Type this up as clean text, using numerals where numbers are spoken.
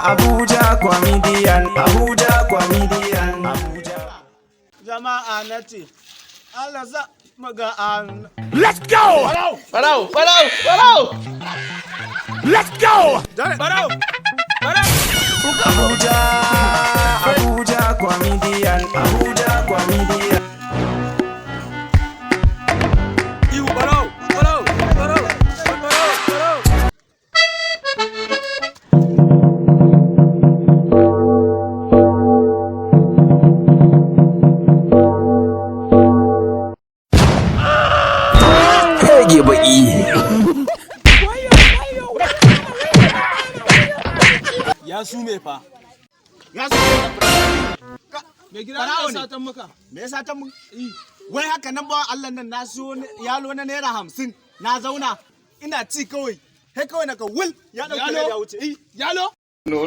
Abuja comedian, Abuja comedian, Abuja. Jama'a na ce, Allah za maga an. Let's go! Barau! Let's go! Barau! Abuja, Abuja comedian, Abuja comedian. Ihu barau! Rage baki. Ya sume fa. Me gida ya satan maka. Me yasa ta mun? Wai haka nan ba Allah nan na so yalo na naira 50 na zauna ina ci kawai. He kawai na ka wul ya dauke ya wuce. Yalo? No.